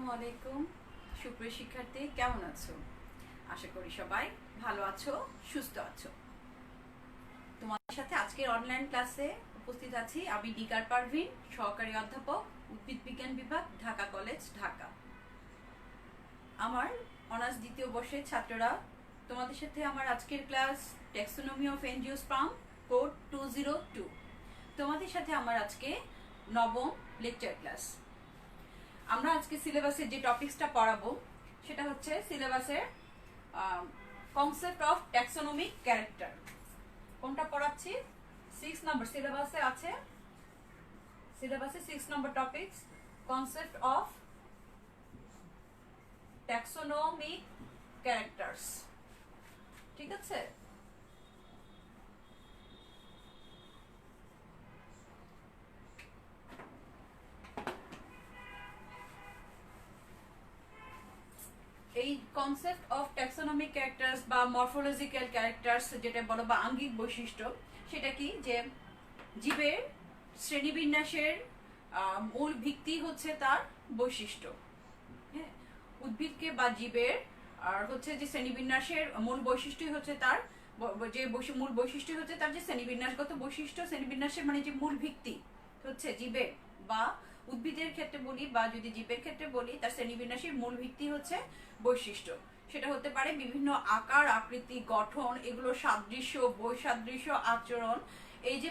আসসালামু আলাইকুম সুপ্রিয় শিক্ষার্থী, কেমন আছো? আশা করি সবাই ভালো আছো, সুস্থ আছো। তোমাদের সাথে আজকের অনলাইন ক্লাসে উপস্থিত আছি আমি ডিকার পারভিন, সহকারী অধ্যাপক, উদ্ভিদ বিজ্ঞান বিভাগ, ঢাকা কলেজ, ঢাকা। আমার অনার্স দ্বিতীয় বর্ষের ছাত্ররা, তোমাদের সাথে আমার আজকের class taxonomy of angiosperm code 202। তোমাদের সাথে আমার আজকে নবম লেকচার ক্লাস। আমরা আজকে সিলেবাসের যে টপিকসটা পড়াবো সেটা হচ্ছে সিলেবাসের কনসেপ্ট অফ ট্যাক্সোনমিক ক্যারেক্টার। কোনটা পড়াচ্ছি? 6 নম্বর সিলেবাসে আছে, সিলেবাসে 6 নম্বর topics concept of taxonomic characters. ঠিক আছে? এই কনসেপ্ট অফ ট্যাক্সোনমিক ক্যারেক্টার্স বা মরফোলজিক্যাল ক্যারেক্টার্স যেটা বলো বা আঙ্গিক বৈশিষ্ট্য, সেটা কি? যে জীবের শ্রেণীবিন্যাসের মূল ভিত্তি হচ্ছে তার বৈশিষ্ট্য। হ্যাঁ, উদ্ভিদকে বা জীবের আর হচ্ছে যে শ্রেণীবিন্যাসের মূল বৈশিষ্ট্যই হচ্ছে তার যে মূল বৈশিষ্ট্য হচ্ছে তার যে শ্রেণীবিন্যাসগত বৈশিষ্ট্য। শ্রেণীবিন্যাসের মানে যে মূল ভিত্তি হচ্ছে জীবের বা উদ্ভিদের ক্ষেত্রে বলি বা যদি জীবের ক্ষেত্রে বলি, তার শ্রেণীবিন্যাসের মূল ভিত্তি হচ্ছে বৈশিষ্ট্য। সেটা হতে পারে বিভিন্ন আকার, আকৃতি, গঠন, এগুলো সাদৃশ্য, বৈসাদৃশ্য, আচরণ, এই যে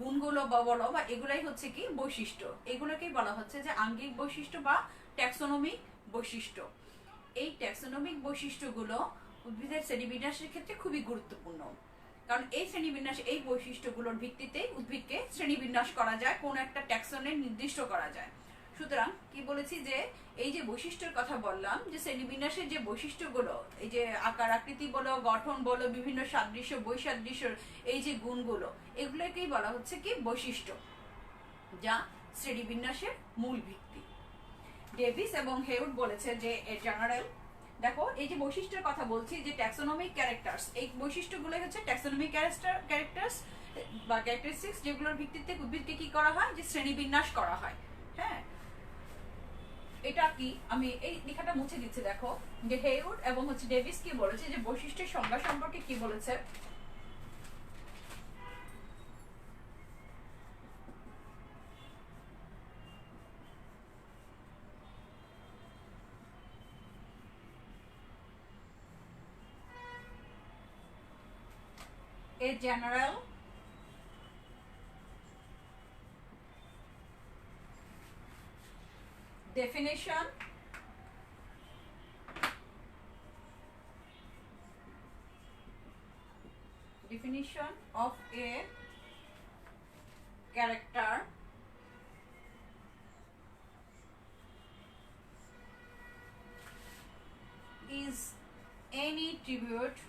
গুণগুলো বা বলো বা এগুলাই হচ্ছে কি বৈশিষ্ট্য। এগুলোকেই বলা হচ্ছে যে আঙ্গিক বৈশিষ্ট্য বা ট্যাক্সোনমিক বৈশিষ্ট্য। এই ট্যাক্সোনমিক বৈশিষ্ট্যগুলো উদ্ভিদের শ্রেণীবিন্যাসের ক্ষেত্রে খুবই গুরুত্বপূর্ণ, কারণ এই শ্রেণীবিন্যাস, এই বৈশিষ্ট্যগুলোর ভিত্তিতে উদ্ভিদকে শ্রেণীবিন্যাস করা যায়, কোন একটা ট্যাক্সনে নির্দিষ্ট করা যায়। সুতরাং কি বলেছি যে এই যে বৈশিষ্ট্যের কথা বললাম, যে শ্রেণীবিন্যাসের যে বৈশিষ্ট্যগুলো, এই যে আকার আকৃতি বলো, গঠন বলো, বিভিন্ন সাদৃশ্য, বৈসাদৃশ্য, এই যে গুণগুলো, এগুলোকেই বলা হচ্ছে কি বৈশিষ্ট্য, যা শ্রেণীবিন্যাসের মূল ভিত্তি। ডেভিস এবং হেউড বলেছে যে জেনারেল, দেখো এই যে বৈশিষ্ট্যের কথা বলছি, যে ট্যাক্সোনমিক ক্যারেক্টার্স, এই বৈশিষ্ট্যগুলো হচ্ছে ট্যাক্সোনমিক ক্যারেক্টার্স বা ক্যারেক্টারিস্টিক্স, যেগুলোর ভিত্তিতে উদ্ভিদকে কি করা হয়, যে শ্রেণীবিন্যাস করা হয়। হ্যাঁ, এটা কি আমি এই লেখাটা মুছে দিচ্ছি। দেখো যে হেউড এবং হচ্ছে ডেভিস কি বলেছে, যে বৈশিষ্ট্যের সংজ্ঞা সম্পর্কে কি বলেছে। A general definition of a character is any tribute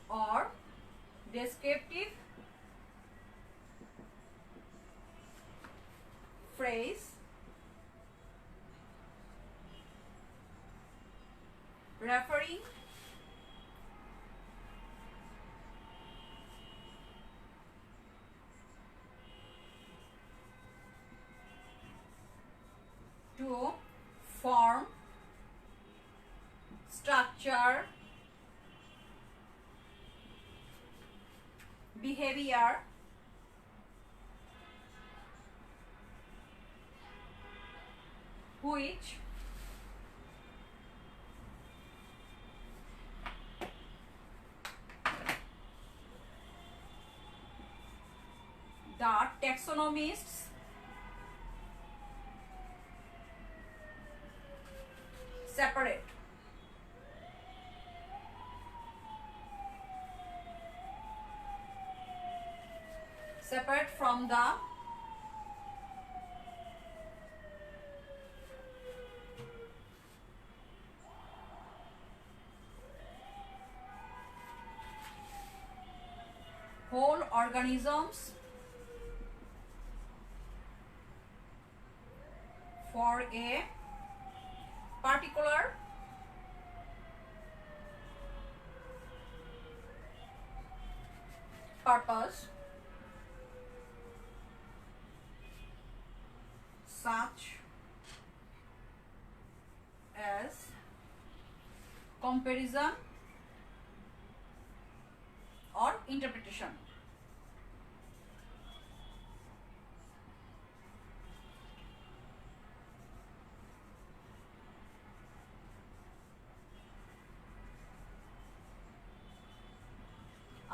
or descriptive phrase referring to form, structure, behavior, which the taxonomists separate from the whole organisms for a particular purpose such as comparison or interpretation.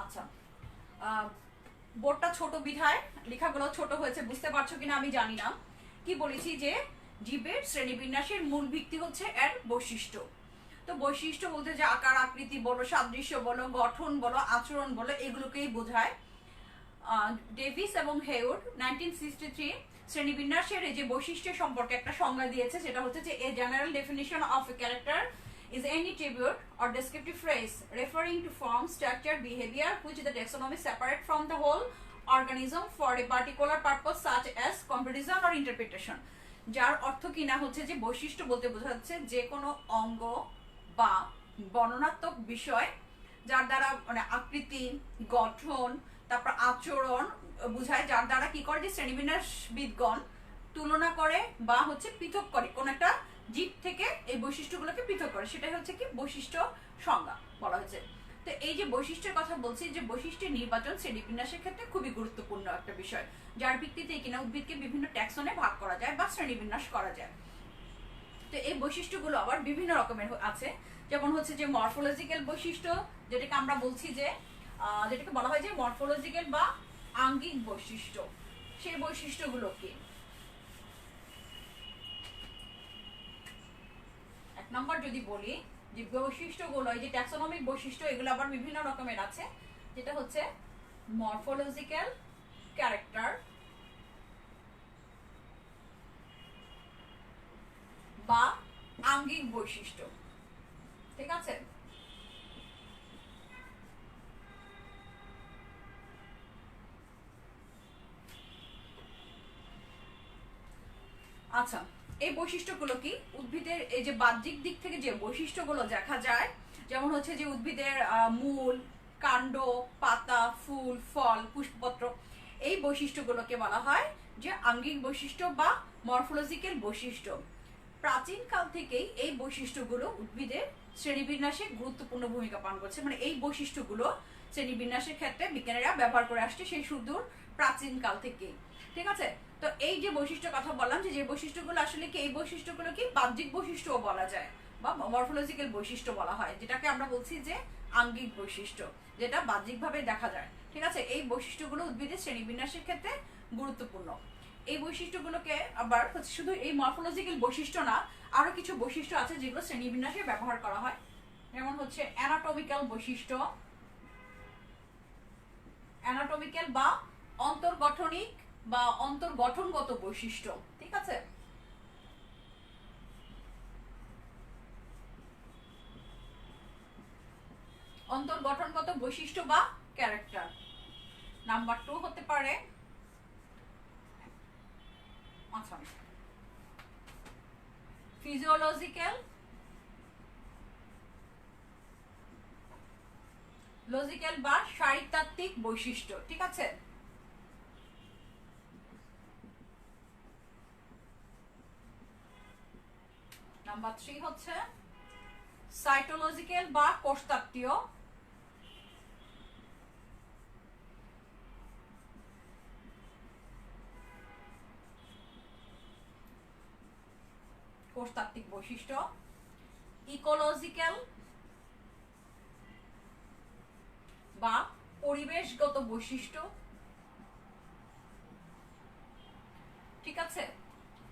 আচ্ছা, বোর্ডটা ছোট বিধায় লেখাগুলো ছোট হয়েছে, বুঝতে পারছো কিনা আমি জানি না। কি বলেছি যে জীবের শ্রেণীবিন্যাসের মূল ভিত্তি হচ্ছে এর বৈশিষ্ট্য। তো বৈশিষ্ট্য বলতে যে আকার আকৃতি বলো, সাদৃশ্য বলো, গঠন বলো, আচরণ বলো, এগুলোকেই বোঝায়। ডেভিস এবং হেউড 1963 শ্রেণীবিন্যাসের এই যে বৈশিষ্ট্য সম্পর্কে একটা সংজ্ঞা দিয়েছে, সেটা হচ্ছে যে a general definition of a character is any tribute or descriptive phrase referring to form, structure, behavior which the taxonomy separate from the whole organism for a particular purpose such as comparison or interpretation. যার অর্থ কিনা হচ্ছে যে বৈশিষ্ট্য বলতে বোঝাচ্ছে যে কোনো অঙ্গ বা বর্ণনাত্মক বিষয় যার দ্বারা মানে আকৃতি, গঠন, তারপর আচরণ বোঝায়, যার দ্বারা কি করে যে শ্রেণীবিন্যাসবিদগণ তুলনা করে বা হচ্ছে পৃথক করে কোন একটা জীব থেকে এই বৈশিষ্ট্যগুলোকে পৃথক করে, সেটাই হচ্ছে কি বৈশিষ্ট্য সংজ্ঞা বলা হয়েছে। তো এই যে বৈশিষ্ট্যের কথা বলছি, যে বৈশিষ্ট্যের নির্বাচন শ্রেণীবিন্যাসের ক্ষেত্রে খুবই গুরুত্বপূর্ণ একটা বিষয়, যার ভিত্তিতে কিনা উদ্ভিদকে বিভিন্ন ট্যাক্সনে ভাগ করা যায় বা শ্রেণীবিন্যাস করা যায়। তো এই বৈশিষ্ট্যগুলো আবার বিভিন্ন রকমের আছে, যেমন হচ্ছে যে মরফোলজিক্যাল বৈশিষ্ট্য, যেটাকে আমরা বলছি যে যেটাকে বলা হয় যে মরফোলজিক্যাল বা আঙ্গিক বৈশিষ্ট্য। সেই বৈশিষ্ট্যগুলো কি? এক নম্বর যদি বলি যে বৈশিষ্ট্যগুলো, এই যে ট্যাক্সোনমিক বৈশিষ্ট্য, এগুলো আবার বিভিন্ন রকমের আছে, যেটা হচ্ছে মরফোলজিক্যাল ক্যারেক্টার বা আঙ্গিক বৈশিষ্ট্য। ঠিক আছে, আচ্ছা এই বৈশিষ্ট্যগুলো কি? উদ্ভিদের এই যে বাহ্যিক দিক থেকে যে বৈশিষ্ট্যগুলো দেখা যায়, যেমন হচ্ছে যে উদ্ভিদের মূল, কাণ্ড, পাতা, ফুল, ফল, পুষ্পপত্র, এই বৈশিষ্ট্যগুলোকে বলা হয় যে আঙ্গিক বৈশিষ্ট্য বা মরফোলজিক্যাল বৈশিষ্ট্য। প্রাচীন কাল থেকেই এই বৈশিষ্ট্যগুলো উদ্ভিদের শ্রেণীবিন্যাসে গুরুত্বপূর্ণ ভূমিকা পালন করছে, মানে এই বৈশিষ্ট্যগুলো শ্রেণীবিন্যাসের ক্ষেত্রে বিজ্ঞানীরা ব্যবহার করে আসছে সেই সুদূর প্রাচীন কাল থেকেই। ঠিক আছে, তো এই যে বৈশিষ্ট্য কথা বললাম, যে বৈশিষ্ট্যগুলো আসলে কি, এই বৈশিষ্ট্যগুলো কি বাহ্যিক বৈশিষ্ট্যও বলা যায় বা মরফোলজিক্যাল বৈশিষ্ট্য বলা হয়, যেটাকে আমরা বলছি যে আঙ্গিক বৈশিষ্ট্য, যেটা বাহ্যিকভাবে দেখা যায়। ঠিক আছে, এই বৈশিষ্ট্যগুলো উদ্ভিদের শ্রেণীবিন্যাসের ক্ষেত্রে গুরুত্বপূর্ণ। এই বৈশিষ্ট্যগুলোকে আবার শুধু এই মরফোলজিক্যাল বৈশিষ্ট্য না, আরো কিছু বৈশিষ্ট্য আছে যেগুলো শ্রেণীবিন্যাসে ব্যবহার করা হয়, যেমন হচ্ছে অ্যানাটমিক্যাল বৈশিষ্ট্য, অ্যানাটমিক্যাল বা অন্তর্গঠনিক বা অন্তর্গঠনগত বৈশিষ্ট্য। ঠিক আছে, অন্তর্গঠনগত বৈশিষ্ট্য বা ক্যারেক্টার। নাম্বার 2 হতে পারে আচ্ছা ফিজিওলজিক্যাল, লজিক্যাল বা শারীরতাত্ত্বিক বৈশিষ্ট্য। ঠিক আছে, নাম্বার 3 হচ্ছে সাইটোলজিক্যাল বা কোষতাত্ত্বীয়, কোষতাত্ত্বিক বৈশিষ্ট্য। ইকোলজিক্যাল বা পরিবেশগত বৈশিষ্ট্য। ঠিক আছে,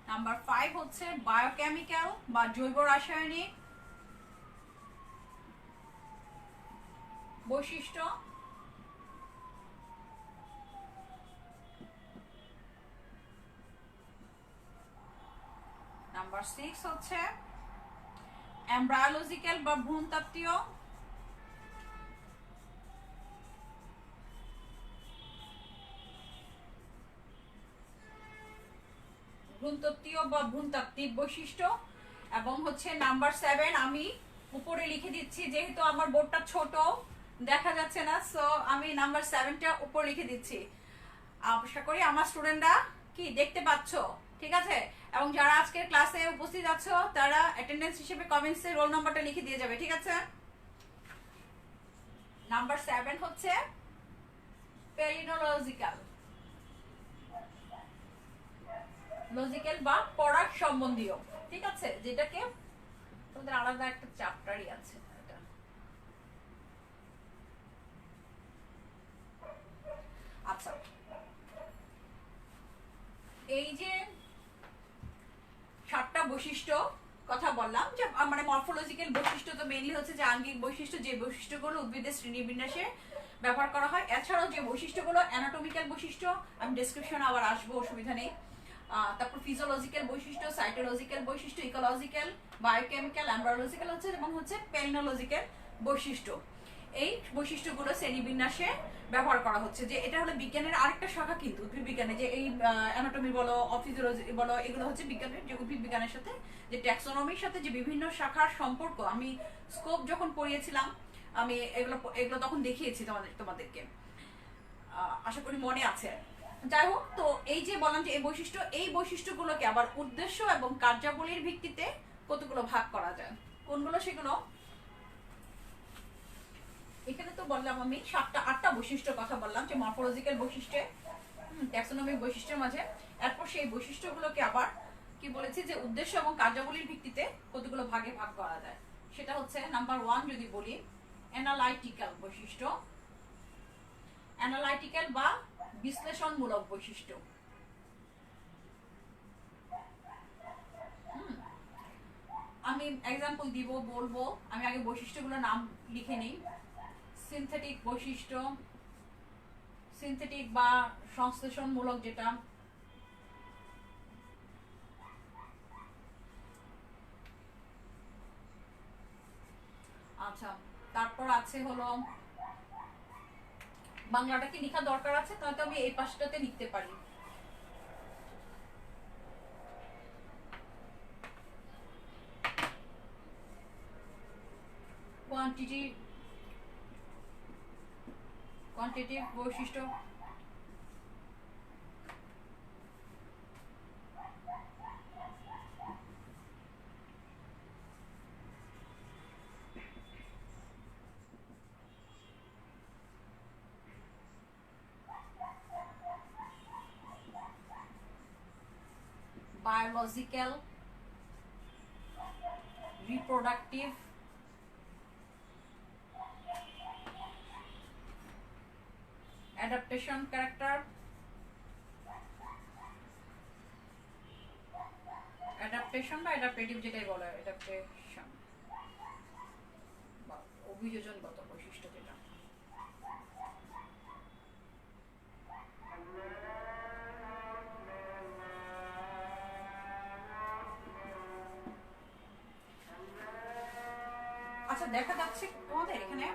নাম্বার 5 হচ্ছে বায়োকেমিক্যাল বা জৈব রাসায়নিক বৈশিষ্ট্য। নাম্বার 6 হচ্ছে এমব্রায়োলজিক্যাল বা ভ্রূণতত্ত্বীয়। ভ্রূণতত্ত্বীয় বা ভ্রূণতাত্ত্বিক বৈশিষ্ট্য। এবং হচ্ছে নাম্বার 7 আমি উপরে লিখে দিচ্ছি, যেহেতু আমার বোর্ডটা ছোট দেখা যাচ্ছে না, সো আমি নাম্বার 7টা উপরে লিখে দিচ্ছি। আশা করি আমার স্টুডেন্টরা কি দেখতে পাচ্ছ। ঠিক আছে, এবং যারা আজকের ক্লাসে উপস্থিত আছো তারা অ্যাটেন্ডেন্স হিসেবে কমেন্টসে রোল নাম্বারটা লিখে দিয়ে যাবে, ঠিক আছে? নাম্বার 7 হচ্ছে পেলিনোলজিক্যাল, লজিক্যাল বা পড়ার সম্বন্ধীয়, ঠিক আছে? যেটাকে তোমাদের আলাদা একটা চ্যাপ্টারই আছে এটা। আচ্ছা, এই যে 7টা বৈশিষ্ট্য কথা বললাম, যে মানে মরফোলজিক্যাল বৈশিষ্ট্য তো মেইনলি হচ্ছে যে আঙ্গিক বৈশিষ্ট্য, যে বৈশিষ্ট্যগুলো উদ্ভিদের শ্রেণীবিন্যাসে ব্যবহার করা হয়। এছাড়াও যে বৈশিষ্ট্যগুলো অ্যানাটমিক্যাল বৈশিষ্ট্য, আমি ডেসক্রিপশনে আবার আসবো, অসুবিধা নেই। তারপর ফিজিওলজিক্যাল বৈশিষ্ট্য, সাইটোলজিক্যাল বৈশিষ্ট্য, ইকোলজিক্যাল, বায়োকেমিক্যাল, এমব্রায়োলজিক্যাল হচ্ছে, এবং হচ্ছে পেলিনোলজিক্যাল বৈশিষ্ট্য। এই বৈশিষ্ট্যগুলো শ্রেণীবিন্যাসে ব্যবহার করা হচ্ছে। যে এটা হলো বিজ্ঞানের আরেকটা শাখা, কিন্তু উদ্ভিদ বিজ্ঞানে যে এই অ্যানাটমি বলো, ফিজিওলজি বলো, এগুলো হচ্ছে বিজ্ঞানের, যে উদ্ভিদ বিজ্ঞানের সাথে যে ট্যাক্সোনমির সাথে যে বিভিন্ন শাখার সম্পর্ক, আমি স্কোপ যখন পড়িয়েছিলাম আমি এগুলো তখন দেখিয়েছি তোমাদেরকে, আশা করি মনে আছে। যাই হোক, তো এই যে বললাম যে এই বৈশিষ্ট্যগুলোকে আবার উদ্দেশ্য এবং কার্যাবলীর ভিত্তিতে কতগুলো ভাগ করা যায়। কোনগুলো সেগুলো? এখানে তো বললাম আমি 8টা বৈশিষ্ট্যের কথা বললাম, যে মরফোলজিক্যাল বৈশিষ্ট্য, ট্যাক্সোনমিক বৈশিষ্ট্যের মাঝে। এরপর সেই বৈশিষ্ট্যগুলোকে আবার কি বলেছি, যে উদ্দেশ্য এবং কার্যাবলীর ভিত্তিতে কতগুলো ভাগে ভাগ করা যায়। সেটা হচ্ছে নাম্বার 1 যদি বলি, অ্যানালাইটিক্যাল বৈশিষ্ট্য, অ্যানালাইটিক্যাল বা বিশ্লেষণমূলক বৈশিষ্ট্য। আমি এক্সাম্পল দিব, বলবো। আমি আগে বৈশিষ্ট্যগুলোর নাম লিখে নিই। সিনথেটিক বৈশিষ্ট্য, সিনথেটিক বা সংশ্লেষণমূলক যেটা, আচ্ছা। তারপর আছে হলো, বাংলাটা কি লেখা দরকার আছে? তাহলে আমি এই পাশটাতে লিখতে পারি। কোয়ান্টিটিভ বৈশিষ্ট্য, biological, reproductive, adaptation character, adaptation বা অ্যাডাপ্টেটিভ যেটাই বলে, অ্যাডাপ্টেশন বা অভিযোজনগত বৈশিষ্ট্য যেটা। আচ্ছা, দেখা যাচ্ছে তোমাদের এখানে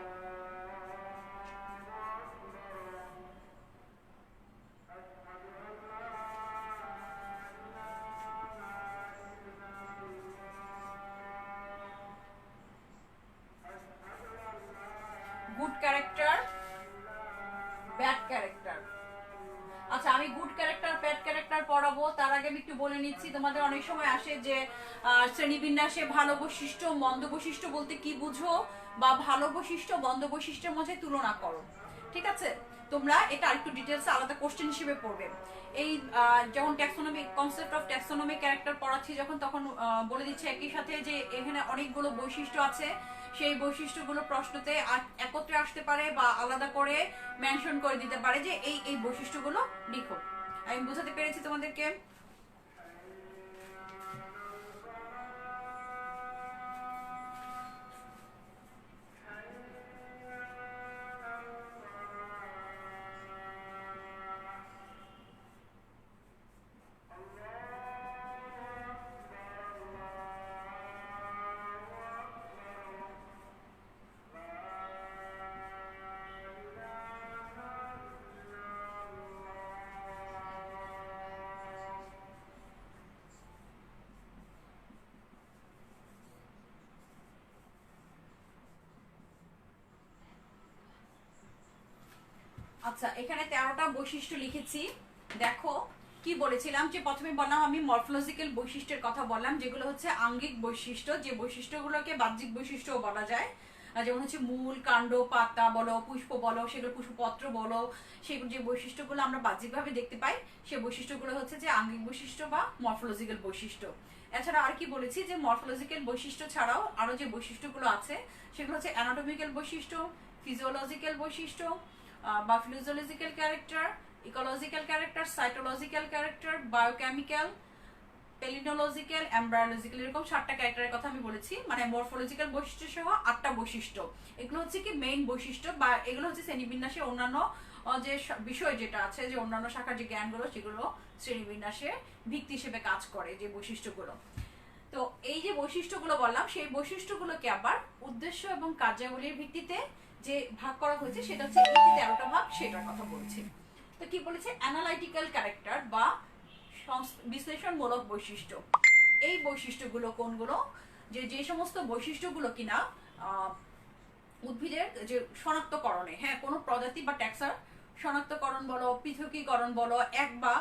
গুড ক্যারেক্টার, ব্যাড ক্যারেক্টার। আচ্ছা, আমি গুড ক্যারেক্টার ব্যাড ক্যারেক্টার পড়াবো, তার আগে আমি একটু বলে নিচ্ছি। তোমাদের অনেক সময় আসে যে শ্রেণীবিন্যাসে ভালো বৈশিষ্ট্য মন্দ বৈশিষ্ট্য বলতে কি বুঝো, বা ভালো বৈশিষ্ট্য মন্দ বৈশিষ্ট্যের মধ্যে তুলনা করো, ঠিক আছে? তোমরা এটা আরেকটু ডিটেলসে আলাদা কোশ্চেন হিসেবে পড়বে। এই যখন taxonomy, concept of taxonomy character পড়াচ্ছি যখন, তখন বলে দিচ্ছে একই সাথে যে এখানে অনেকগুলো বৈশিষ্ট্য আছে, সেই বৈশিষ্ট্যগুলো প্রশ্নতে একত্রে আসতে পারে বা আলাদা করে মেনশন করে দিতে পারে যে এই এই বৈশিষ্ট্যগুলো লিখো। আমি বুঝাতে পেরেছি তোমাদেরকে? আচ্ছা, এখানে 13টা বৈশিষ্ট্য লিখেছি। দেখো, কি বলেছিলাম যে প্রথমে বললাম আমি মরফোলজিক্যাল বৈশিষ্ট্যের কথা বললাম, যেগুলো হচ্ছে আঙ্গিক বৈশিষ্ট্য, যে বৈশিষ্ট্যগুলোকে বাহ্যিক বৈশিষ্ট্যও বলা যায়। যেমন হচ্ছে মূল, কাণ্ড, পাতা বলো, পুষ্প বলো, সেগুলো পুষ্পপত্র বলো, সেগুলো যে বৈশিষ্ট্যগুলো আমরা বাহ্যিকভাবে দেখতে পাই, সেই বৈশিষ্ট্যগুলো হচ্ছে যে আঙ্গিক বৈশিষ্ট্য বা মরফোলজিক্যাল বৈশিষ্ট্য। এছাড়া আর কি বলেছি যে মরফোলজিক্যাল বৈশিষ্ট্য ছাড়াও আরো যে বৈশিষ্ট্যগুলো আছে সেগুলো হচ্ছে অ্যানাটমিক্যাল বৈশিষ্ট্য, ফিজিওলজিক্যাল বৈশিষ্ট্য বা physiological character, ecological character, cytological character, biochemical, palynological, embryological, এরকম 7টা ক্যারেক্টারের কথা আমি বলেছি। মানে মরফোলজিক্যাল বৈশিষ্ট্য সহ 8টা বৈশিষ্ট্য। এগুলো হচ্ছে কি মেইন বৈশিষ্ট্য, বা এগুলো হচ্ছে শ্রেণীবিন্যাসের অন্যান্য যে বিষয় যেটা আছে, যে অন্যান্য শাখার যে জ্ঞানগুলো, সেগুলো শ্রেণীবিন্যাসে ভিত্তি হিসেবে কাজ করে যে বৈশিষ্ট্যগুলো। তো এই যে বৈশিষ্ট্যগুলো বললাম, সেই বৈশিষ্ট্যগুলোকে আবার উদ্দেশ্য এবং কার্যাবলীর ভিত্তিতে যে ভাগ করা হয়েছে সেটা হচ্ছে এই যে 13টা ভাগ, সেটার কথা বলছি। তো কি বলেছে, অ্যানালাইটিক্যাল ক্যারেক্টার বা বিশ্লেষণমূলক বৈশিষ্ট্য। এই বৈশিষ্ট্যগুলো কোনগুলো, যে যে সমস্ত বৈশিষ্ট্যগুলো কিনা উদ্ভিদের যে শনাক্তকরণে, হ্যাঁ, কোনো প্রজাতি বা ট্যাক্সার শনাক্তকরণ বলো, পৃথকীকরণ বলো, এক বা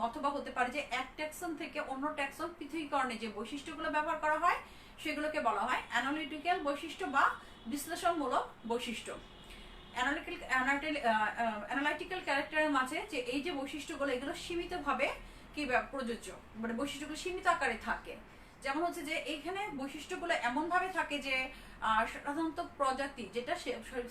অথবা হতে পারে যে এক ট্যাক্সন থেকে অন্য ট্যাক্সন পৃথকীকরণে যে বৈশিষ্ট্যগুলো ব্যবহার করা হয় সেগুলোকে বলা হয় অ্যানালিটিক্যাল বৈশিষ্ট্য বা বিশ্লেষণমূলক বৈশিষ্ট্য। অ্যানালাইটিক্যাল ক্যারেক্টারের মাঝে যে এই যে বৈশিষ্ট্যগুলো, এগুলো সীমিতভাবে কি প্রযোজ্য, মানে বৈশিষ্ট্যগুলো সীমিত আকারে থাকে। যেমন হচ্ছে যে এইখানে বৈশিষ্ট্যগুলো এমন ভাবে থাকে যে সাধারণত প্রজাতি, যেটা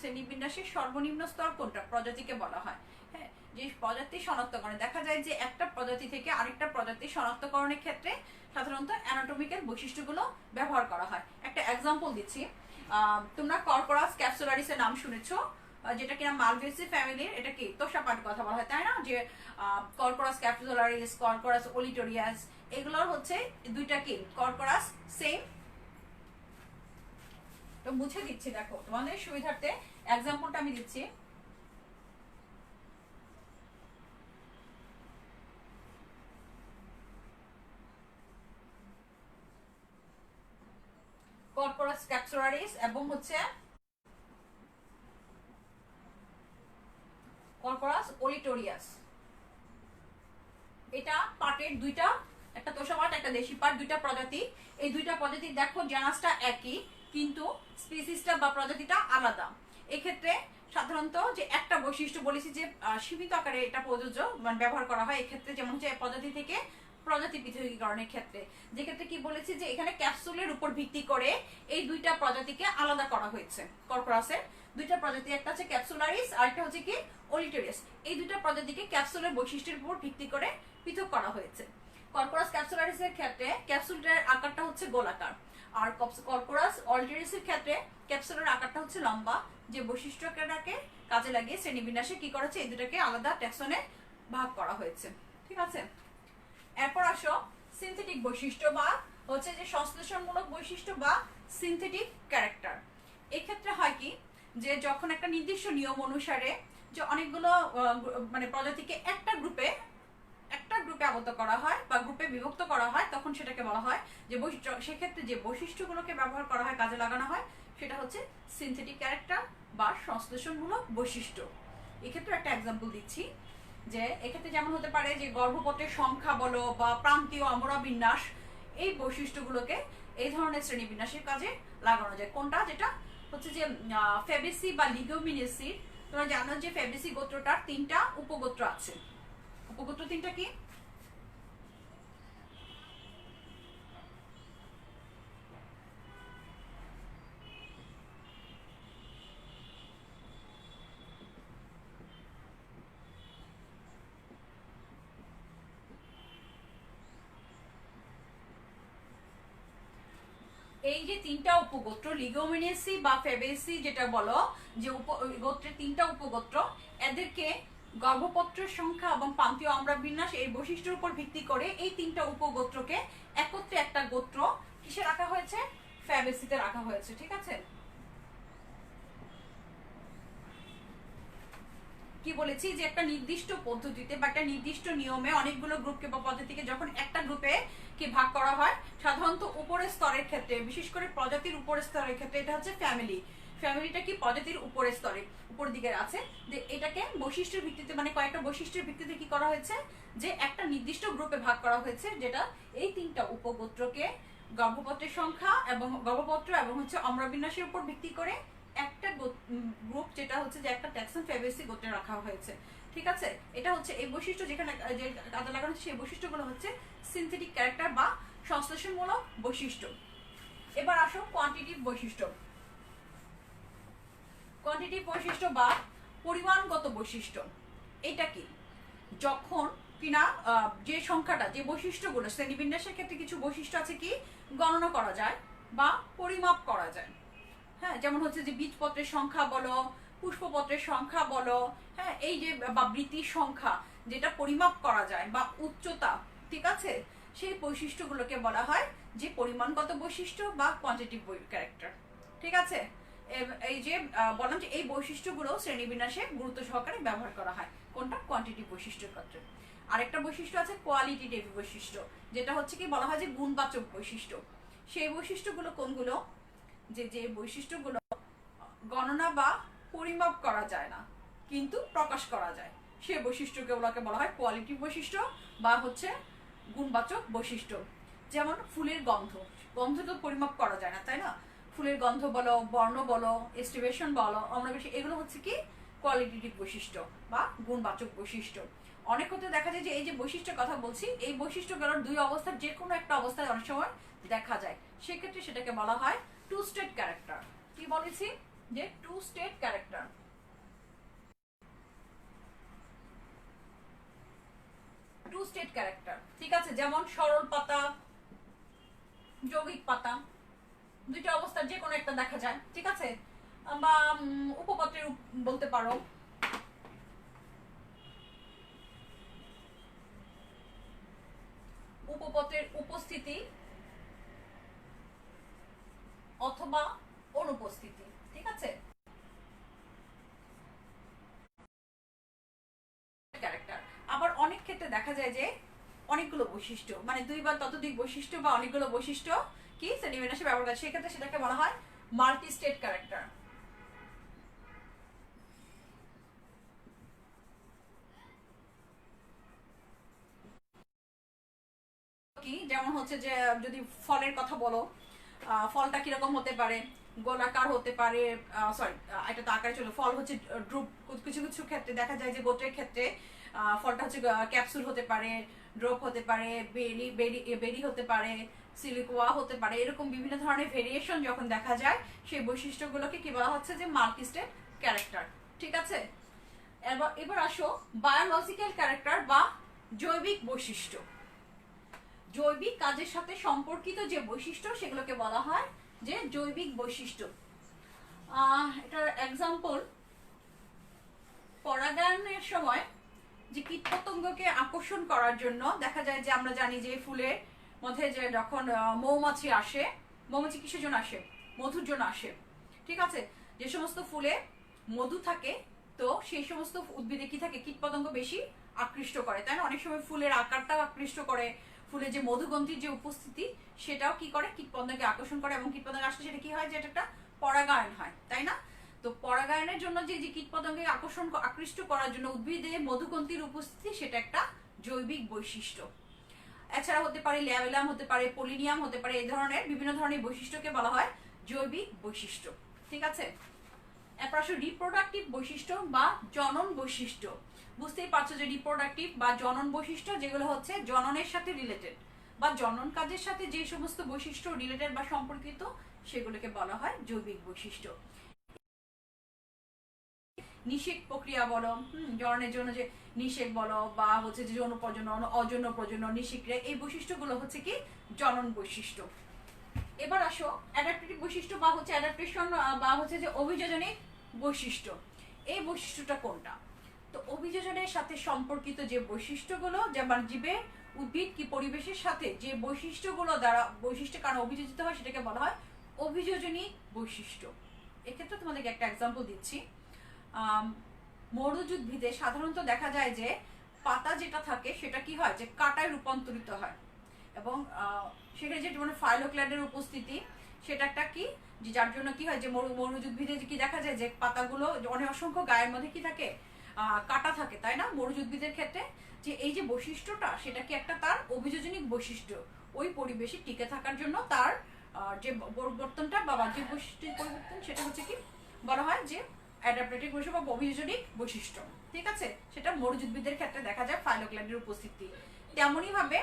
শ্রেণীবিন্যাসের সর্বনিম্ন স্তর কোনটা, প্রজাতিকে বলা হয়। হ্যাঁ, যে প্রজাতি শনাক্তকরণে দেখা যায় যে একটা প্রজাতি থেকে আরেকটা প্রজাতি শনাক্তকরণের ক্ষেত্রে সাধারণত অ্যানাটমিক্যাল বৈশিষ্ট্যগুলো ব্যবহার করা হয়। একটা এক্সাম্পল দিচ্ছি, তোমরা কর্কোরাস ক্যাপসুলারিসের নাম শুনেছো, যেটা কিনা মালভেসি ফ্যামিলির, এটা কি তোষাপাটের কথা বলা হয়, তাই না? যে কর্কোরাস ক্যাপসুলারিস, কর্কোরাস ওলিটোরিয়াস, এগুলোর হচ্ছে দুইটা কি কর্কোরাস সেম। তো মুছে দিচ্ছি, দেখো তোমাদের সুবিধার্থে এক্সাম্পলটা আমি দিচ্ছি। কর্কোরাস ক্যাপসুলারিস এবং হচ্ছে কর্কোরাস ওলিটোরিয়াস, এটা পাটের দুইটা, একটা তোষা পাট, একটা দেশি পাট, দুইটা প্রজাতি। এই দুইটা প্রজাতি দেখো জানাসটা একই, কিন্তু স্পিসিসটা বা প্রজাতিটা আলাদা। এক্ষেত্রে সাধারণত যে একটা বৈশিষ্ট্য বলেছি যে সীমিত আকারে এটা প্রযোজ্য, মানে ব্যবহার করা হয় এক্ষেত্রে, যেমন হচ্ছে প্রজাতি থেকে প্রজাতি পৃথকীকরণের ক্ষেত্রে, যে ক্ষেত্রে কি বলেছি যে এখানে ক্যাপসুলের উপর ভিত্তি করে এই দুইটা প্রজাতিকে আলাদা করা হয়েছে। কর্কোরাসের দুইটা প্রজাতি, একটা হচ্ছে ক্যাপসুলারিস আর একটা হচ্ছে কি ওলিটোরিয়াস। এই দুইটা প্রজাতিকে ক্যাপসুলের বৈশিষ্ট্যের উপর ভিত্তি করে পৃথক করা হয়েছে। কর্কোরাস ক্যাপসুলারিসের ক্ষেত্রে ক্যাপসুলটার আকারটা হচ্ছে গোলাকার, আর কর্কোরাস ওলিটোরিয়াসের ক্ষেত্রে ক্যাপসুলের আকারটা হচ্ছে লম্বা। যে বৈশিষ্ট্যটাকে কাজে লাগিয়ে শ্রেণীবিন্যাসে কি করেছে, এই দুটাকে আলাদা ট্যাক্সনে ভাগ করা হয়েছে। ঠিক আছে, এরপর আসো সিনথেটিক বৈশিষ্ট্য বা হচ্ছে যে সংশ্লেষণমূলক বৈশিষ্ট্য বা সিনথেটিক ক্যারেক্টার। এক্ষেত্রে হয় কি, যে যখন একটা নির্দিষ্ট নিয়ম অনুসারে যে অনেকগুলো মানে প্রজাতিকে একটা গ্রুপে আবদ্ধ করা হয় বা গ্রুপে বিভক্ত করা হয়, তখন সেটাকে বলা হয় যে সেক্ষেত্রে যে বৈশিষ্ট্যগুলোকে ব্যবহার করা হয়, কাজে লাগানো হয়, সেটা হচ্ছে সিনথেটিক ক্যারেক্টার বা সংশ্লেষণমূলক বৈশিষ্ট্য। এক্ষেত্রে একটা এক্সাম্পল দিচ্ছি, যে এক্ষেত্রে যেমন হতে পারে যে গর্ভপথের সংখ্যা বলো বা প্রান্তীয় আমরা বিন্যাস, এই বৈশিষ্ট্যগুলোকে এই ধরনের শ্রেণীবিন্যাসের কাজে লাগানো যায়। কোনটা, যেটা হচ্ছে যে ফেবেসি বা লিগোমিনেসির, তোমরা জানো যে ফেবেসি গোত্রটার 3টা উপগোত্র আছে। উপগোত্র 3টা কি? এই যে 3টা উপগোত্র লিগোমিনেসি বা ফেবেসি যেটা বলো, যে গোত্রের 3টা উপগোত্র, এদেরকে গর্ভপত্রের সংখ্যা এবং প্রান্তীয় আমরা বিন্যাস এই বৈশিষ্ট্যের উপর ভিত্তি করে এই 3টা উপগোত্রকে একত্রে একটা গোত্র কিসে রাখা হয়েছে, ফেবেসিতে রাখা হয়েছে। ঠিক আছে, কি বলেছি যে একটা নির্দিষ্ট পদ্ধতিতে বা একটা নির্দিষ্ট নিয়মে অনেকগুলো গ্রুপকে বা পদ্ধতিকে যখন একটা গ্রুপে কি ভাগ করা হয়, সাধারণত উপরের স্তরের ক্ষেত্রে, বিশেষ করে প্রজাতির উপরের স্তরের ক্ষেত্রে এটা হচ্ছে ফ্যামিলি। ফ্যামিলিটা কি প্রজাতির উপরের স্তরে উপরের দিকে আছে, যে এটাকে বৈশিষ্ট্যের ভিত্তিতে মানে কয়েকটা বৈশিষ্ট্যের ভিত্তিতে কি করা হয়েছে, যে একটা নির্দিষ্ট গ্রুপে ভাগ করা হয়েছে, যেটা এই 3টা উপগোত্রকে গর্ভপত্রের সংখ্যা এবং গর্ভপত্র এবং হচ্ছে অম্রবিন্যাসের উপর ভিত্তি করে একটা গ্রুপ, যেটা হচ্ছে যে একটা ট্যাক্সন ফ্যাবেসি গোত্রে রাখা হয়েছে। ঠিক আছে, এটা হচ্ছে এই বৈশিষ্ট্য যেখানে যে কাজে লাগানো হচ্ছে সেই বৈশিষ্ট্যগুলো হচ্ছে সিনথেটিক ক্যারেক্টার বা সংশ্লেষণমূলক বৈশিষ্ট্য। এবার আসো কোয়ান্টিটিভ বৈশিষ্ট্য। কোয়ান্টিটিভ বৈশিষ্ট্য বা পরিমাণগত বৈশিষ্ট্য এটা কি, যখন কিনা যে সংখ্যাটা যে বৈশিষ্ট্যগুলো শ্রেণীবিন্যাসের ক্ষেত্রে কিছু বৈশিষ্ট্য আছে কি গণনা করা যায় বা পরিমাপ করা যায়। হ্যাঁ, যেমন হচ্ছে যে বীজপত্রের সংখ্যা বলো, পুষ্পপত্রের সংখ্যা বলো, হ্যাঁ এই যে বা বৃত্তির সংখ্যা যেটা পরিমাপ করা যায় বা উচ্চতা, ঠিক আছে, সেই বৈশিষ্ট্যগুলোকে বলা হয় যে পরিমাণগত বৈশিষ্ট্য বা কোয়ান্টিটিভ ক্যারেক্টার। ঠিক আছে, এই যে বললাম যে এই বৈশিষ্ট্যগুলো শ্রেণীবিন্যাসে গুরুত্ব সহকারে ব্যবহার করা হয় কোনটা কোয়ান্টিটিভ বৈশিষ্ট্যের ক্ষেত্রে। আরেকটা বৈশিষ্ট্য আছে কোয়ালিটেটিভ বৈশিষ্ট্য, যেটা হচ্ছে কি বলা হয় যে গুণবাচক বৈশিষ্ট্য। সেই বৈশিষ্ট্যগুলো কোনগুলো, যে যে বৈশিষ্ট্যগুলো গণনা বা পরিমাপ করা যায় না কিন্তু প্রকাশ করা যায়, সেই বৈশিষ্ট্যগুলোকে বলা হয় কোয়ালিটিভ বৈশিষ্ট্য বা হচ্ছে গুণবাচক বৈশিষ্ট্য। যেমন ফুলের গন্ধ, গন্ধ তো পরিমাপ করা যায় না, তাই না? ফুলের গন্ধ বলো, বর্ণ বলো, এস্টিভেশন বলো, আমরা বেশি এগুলো হচ্ছে কি কোয়ালিটেটিভ বৈশিষ্ট্য বা গুণবাচক বৈশিষ্ট্য। অনেক ক্ষেত্রে দেখা যায় যে এই যে বৈশিষ্ট্যের কথা বলছি, এই বৈশিষ্ট্যগুলোর দুই অবস্থার যে কোনো একটা অবস্থায় অনেক সময় দেখা যায়, সেক্ষেত্রে সেটাকে বলা হয় টু স্টেট ক্যারেক্টার। কি বলেছি, যে two state character. Two state character, ঠিক আছে, যেমন সরল পাতা, যৌগিক পাতা, দুইটা অবস্থার যে কোনো একটা দেখা যায়। ঠিক আছে, বা উপপত্রের বলতে পারো, উপপত্রের উপস্থিতি অথবা অনুপস্থিতি। ঠিক আছে, ক্যারেক্টার। আবার অনেক ক্ষেত্রে দেখা যায় যে অনেকগুলো বৈশিষ্ট্য মানে দুই বা ততোধিক বৈশিষ্ট্য বা অনেকগুলো বৈশিষ্ট্য কি শ্রেণীবিন্যাসে ব্যবহার করে, সেক্ষেত্রে সেটাকে বলা হয় মাল্টি স্টেট ক্যারেক্টার। কি যেমন হচ্ছে যে যদি ফলের কথা বলো, ফলটা কিরকম হতে পারে, গোলাকার হতে পারে, সরি এটা তো আকারে চলো, ফল হচ্ছে ড্রুপ, কিছু কিছু ক্ষেত্রে দেখা যায় যে গোত্রের ক্ষেত্রে ফলটা হচ্ছে ক্যাপসুল হতে পারে, ড্রপ হতে পারে, বেরি বেরি বেরি হতে পারে, সিলিকোয়া হতে পারে, এরকম বিভিন্ন ধরনের ভেরিয়েশন যখন দেখা যায় সেই বৈশিষ্ট্যগুলোকে কি বলা হচ্ছে যে মাল্টি স্টেট ক্যারেক্টার। ঠিক আছে, এবার আসো বায়োলজিক্যাল ক্যারেক্টার বা জৈবিক বৈশিষ্ট্য। জৈবিক কাজের সাথে সম্পর্কিত যে বৈশিষ্ট্য সেগুলোকে বলা হয় যে জৈবিক বৈশিষ্ট্য। এটার এক্সাম্পল, পরাগায়নের সময় যে কীটপতঙ্গকে আকর্ষণ করার জন্য দেখা যায় যে আমরা জানি যে ফুলের মধ্যে যে যখন মৌমাছি আসে, মৌমাছি কিসের জন্য আসে, মধুর জন্য আসে। ঠিক আছে, যে সমস্ত ফুলে মধু থাকে তো সেই সমস্ত উদ্ভিদে কি থাকে, কীটপতঙ্গ বেশি আকৃষ্ট করে, তাই না? অনেক সময় ফুলের আকারটাও আকৃষ্ট করে, ফুলের যে মধুগ্রন্থির যে উপস্থিতি সেটাও কি করে, কীটপতঙ্গকে আকর্ষণ করে, এবং কীটপতঙ্গ আসলে সেটা কি হয়, যে এটা একটা পরাগায়ন হয়, তাই না? তো পরাগায়নের জন্য যে যে কীটপতঙ্গকে আকৃষ্ট করার জন্য উদ্ভিদে মধুগ্রন্থির উপস্থিতি, সেটা একটা জৈবিক বৈশিষ্ট্য। এছাড়া হতে পারে ল্যাবেলাম হতে পারে, পলিনিয়াম হতে পারে, এই ধরনের বিভিন্ন ধরনের বৈশিষ্ট্যকে বলা হয় জৈবিক বৈশিষ্ট্য। ঠিক আছে, এরপর আসলে রিপ্রোডাক্টিভ বৈশিষ্ট্য বা জনন বৈশিষ্ট্য। বুঝতেই পারছো যে রিপ্রোডাক্টিভ বা জনন বৈশিষ্ট্য যেগুলো হচ্ছে জননের সাথে রিলেটেড বা জনন কাজের সাথে যে সমস্ত বৈশিষ্ট্য রিলেটেড বা সম্পর্কিত সেগুলোকে বলা হয় জৈবিক বৈশিষ্ট্য। নিষেক প্রক্রিয়া বলো, জননের জন্য যে নিষেক বলো বা হচ্ছে যে যৌন প্রজনন, অযৌন প্রজনন, নিষেক্রিয়া, এই বৈশিষ্ট্যগুলো হচ্ছে কি জনন বৈশিষ্ট্য। এবার আসো অ্যাডাপটেটিভ বৈশিষ্ট্য বা হচ্ছে অ্যাডাপ্টেশন বা হচ্ছে যে অভিযোজনিক বৈশিষ্ট্য। এই বৈশিষ্ট্যটা কোনটা, তো অভিযোজনের সাথে সম্পর্কিত যে বৈশিষ্ট্যগুলো, যেমন জীবের, উদ্ভিদ কি পরিবেশের সাথে যে বৈশিষ্ট্যগুলো দ্বারা বৈশিষ্ট্যের কারণে অভিযোজিত হয় সেটাকে বলা হয় অভিযোজনিক বৈশিষ্ট্য। এক্ষেত্রে তোমাদেরকে একটা এক্সাম্পল দিচ্ছি। মরুজ উদ্ভিদে সাধারণত দেখা যায় যে পাতা যেটা থাকে সেটা কি হয়, যে কাঁটায় রূপান্তরিত হয়, এবং সেখানে যে মানে ফাইলোক্ল্যাডের উপস্থিতি সেটা একটা কি যে যার জন্য কি হয় যে মরুজ উদ্ভিদে কি দেখা যায় যে পাতাগুলো অনেক অসংখ্য গায়ের মধ্যে কি থাকে, কাটা থাকে, তাই না? মরুজ উদ্ভিদের ক্ষেত্রে যে এই যে বৈশিষ্ট্যটা সেটা কি একটা তার অভিযোজনিক বৈশিষ্ট্য, ওই পরিবেশে টিকে থাকার জন্য তার যে পরিবর্তনটা বা বাহ্যিক বৈশিষ্ট্যের পরিবর্তন সেটা হচ্ছে কি বলা হয় যে অ্যাডাপ্টেটিভ বৈশিষ্ট্য বা অভিযোজনিক বৈশিষ্ট্য। ঠিক আছে, সেটা মরুজ উদ্ভিদের ক্ষেত্রে দেখা যায় ফাইলোগ্ল্যান্ডের উপস্থিতি। তেমনই ভাবে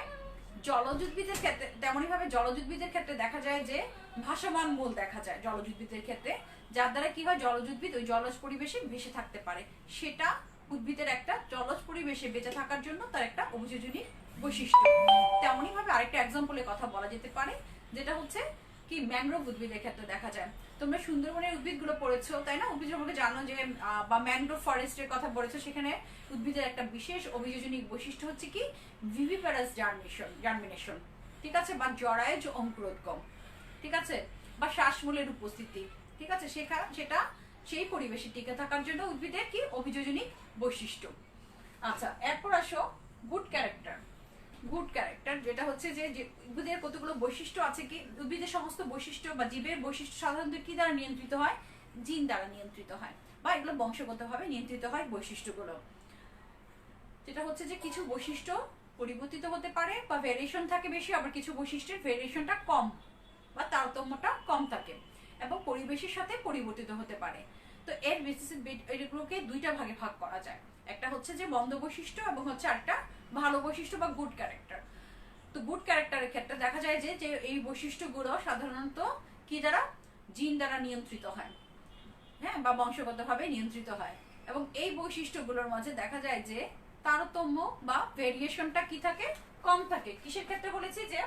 জলজ উদ্ভিদের ক্ষেত্রে দেখা যায় যে ভাসমান মূল দেখা যায় জলজ উদ্ভিদের ক্ষেত্রে, যার দ্বারা কি হয় জলজ উদ্ভিদ ওই জলজ পরিবেশে ভেসে থাকতে পারে। সেটা উদ্ভিদের একটা জলজ পরিবেশে বেঁচে থাকার জন্য তার একটা অভিযোজনিক বৈশিষ্ট্য। তেমনই ভাবে আরেকটা এক্সাম্পলের কথা বলা যেতে পারে, যেটা হচ্ছে কি ম্যানগ্রোভ উদ্ভিদের ক্ষেত্রে দেখা যায়। তোমরা সুন্দরবনের উদ্ভিদগুলো পড়েছো, তাই না? উদ্ভিদ সম্পর্কে জানো যে বা ম্যানগ্রোভ ফরেস্টের কথা পড়েছো, সেখানে উদ্ভিদের একটা বিশেষ অভিযোজনিক বৈশিষ্ট্য হচ্ছে কি ভিভিপারাস জার্মিনেশন, ঠিক আছে, বা জরায়ুজ অঙ্কুরোদ্গম, ঠিক আছে, বা শ্বাসমূলের উপস্থিতি, ঠিক আছে, সেটা সেই পরিবেশে টিকে থাকার জন্য উদ্ভিদের কি অভিযোজনিক বৈশিষ্ট্য। আচ্ছা, এরপর আসো গুড ক্যারেক্টার। গুড ক্যারেক্টার যেটা হচ্ছে যে উদ্ভিদের কতগুলো বৈশিষ্ট্য আছে, কি উদ্ভিদের সমস্ত বৈশিষ্ট্য বা জীবের বৈশিষ্ট্য সাধারণত কি দ্বারা নিয়ন্ত্রিত হয়, জিন দ্বারা নিয়ন্ত্রিত হয়, বা এগুলো বংশগতভাবে নিয়ন্ত্রিত হয় বৈশিষ্ট্যগুলো। যেটা হচ্ছে যে কিছু বৈশিষ্ট্য পরিবর্তিত হতে পারে বা ভেরিয়েশন থাকে বেশি, আবার কিছু বৈশিষ্ট্যের ভেরিয়েশনটা কম বা তারতম্যটা কম থাকে এবং পরিবেশের সাথে পরিবর্তিত হতে পারে। তো এর বেসিসে এগুলোকে দুইটা ভাগে ভাগ করা যায়, একটা হচ্ছে যে মন্দ বৈশিষ্ট্য এবং হচ্ছে আরেকটা ভালো বৈশিষ্ট্য বা গুড ক্যারেক্টার। তো গুড ক্যারেক্টারের ক্ষেত্রে দেখা যায় যে এই বৈশিষ্ট্যগুলো সাধারণত কি দ্বারা, জিন দ্বারা নিয়ন্ত্রিত হয়, হ্যাঁ, বা বংশগতভাবে নিয়ন্ত্রিত হয়। এবং এই বৈশিষ্ট্যগুলোর মাঝে দেখা যায় যে তারতম্য বা ভেরিয়েশনটা কি থাকে, কম থাকে। কিসের ক্ষেত্রে বলেছি যে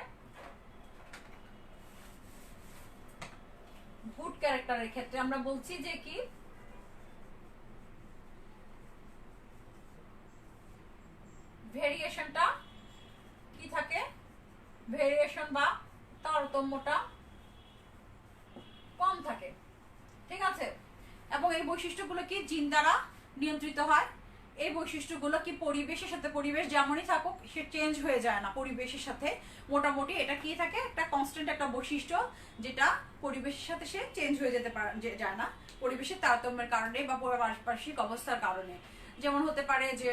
গুড ক্যারেক্টারের ক্ষেত্রে আমরা বলছি যে কি ভেরিয়েশনটা কি থাকে, ভেরিয়েশন বা তারতম্যটা কম থাকে, ঠিক আছে। এবং এই বৈশিষ্ট্যগুলো কি জিন দ্বারা নিয়ন্ত্রিত হয়। এই বৈশিষ্ট্যগুলো কি পরিবেশের সাথে, পরিবেশ যেমনই থাকুক সে চেঞ্জ হয়ে যায় না পরিবেশের সাথে, মোটামুটি এটা কি থাকে একটা কনস্ট্যান্ট একটা বৈশিষ্ট্য, যেটা পরিবেশের সাথে সে চেঞ্জ হয়ে যেতে পারে যায় না পরিবেশের তারতম্যের কারণে বা পারিপার্শ্বিক অবস্থার কারণে। যেমন হতে পারে যে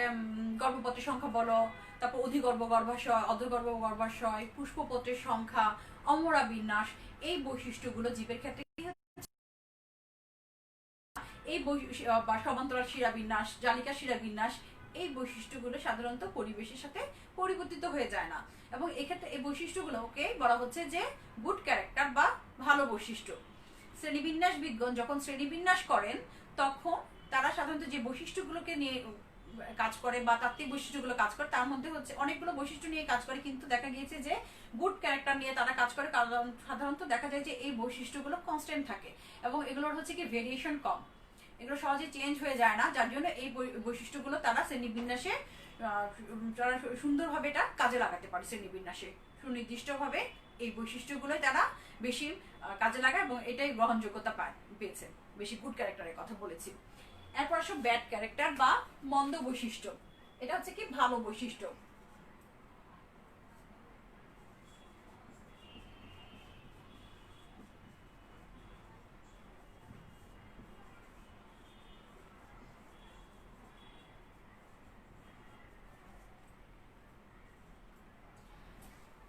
গর্ভপত্রের সংখ্যা বলো, তারপর অধিগর্ভ গর্ভাশয়, অর্ধগর্ভ গর্ভাশয়, পুষ্পপত্রের সংখ্যা, অমরা বিন্যাস, এই বৈশিষ্ট্যগুলো জীবের ক্ষেত্রে এই বা সমান্তরাল শিরাবিন্যাস, জালিকা শিরাবিন্যাস, এই বৈশিষ্ট্যগুলো সাধারণত পরিবেশের সাথে পরিবর্তিত হয়ে যায় না। এবং এক্ষেত্রে এই বৈশিষ্ট্যগুলোকে বলা হচ্ছে যে গুড ক্যারেক্টার বা ভালো বৈশিষ্ট্য। শ্রেণীবিন্যাসবিদগণ যখন শ্রেণীবিন্যাস করেন তখন তারা সাধারণত যে বৈশিষ্ট্যগুলোকে নিয়ে কাজ করে বা তাত্ত্বিক বৈশিষ্ট্যগুলো কাজ করে, তার মধ্যে হচ্ছে অনেকগুলো বৈশিষ্ট্য নিয়ে কাজ করে, কিন্তু দেখা গিয়েছে যে গুড ক্যারেক্টার নিয়ে তারা কাজ করে কারণ সাধারণত দেখা যায় যে এই বৈশিষ্ট্যগুলো কনস্ট্যান্ট থাকে এবং এগুলোর হচ্ছে কি ভেরিয়েশন কম, এগুলো সহজে চেঞ্জ হয়ে যায় না, যার জন্য এই বৈশিষ্ট্যগুলো তারা শ্রেণীবিন্যাসে তারা সুন্দরভাবে এটা কাজে লাগাতে পারে। শ্রেণীবিন্যাসে সুনির্দিষ্টভাবে এই বৈশিষ্ট্যগুলোই তারা বেশি কাজে লাগায় এবং এটাই গ্রহণযোগ্যতা পেয়েছে। বেশি গুড ক্যারেক্টারের কথা বলেছি। এরপর আসো ব্যাড ক্যারেক্টার বা মন্দ বৈশিষ্ট্য। এটা হচ্ছে কি ভালো বৈশিষ্ট্য।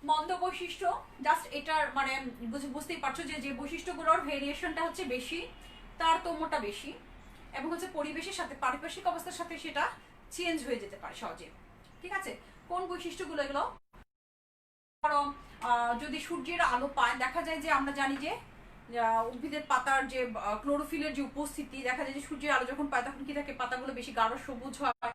মন্দ বৈশিষ্ট্য জাস্ট এটার মানে বুঝতেই পারছো যে যে বৈশিষ্ট্যগুলোর ভেরিয়েশনটা হচ্ছে বেশি, তারতম্যটা বেশি, এবং হচ্ছে পরিবেশের সাথে পারিপার্শ্বিক অবস্থার সাথে সেটা চেঞ্জ হয়ে যেতে পারে সহজে, ঠিক আছে। কোন বৈশিষ্ট্যগুলো এগুলো, যদি সূর্যের আলো পায়, দেখা যায় যে আমরা জানি যে উদ্ভিদের পাতার যে ক্লোরোফিলের যে উপস্থিতি, দেখা যায় যে সূর্যের আলো যখন পায় তখন কি থাকে, পাতাগুলো বেশি গাঢ় সবুজ হয়।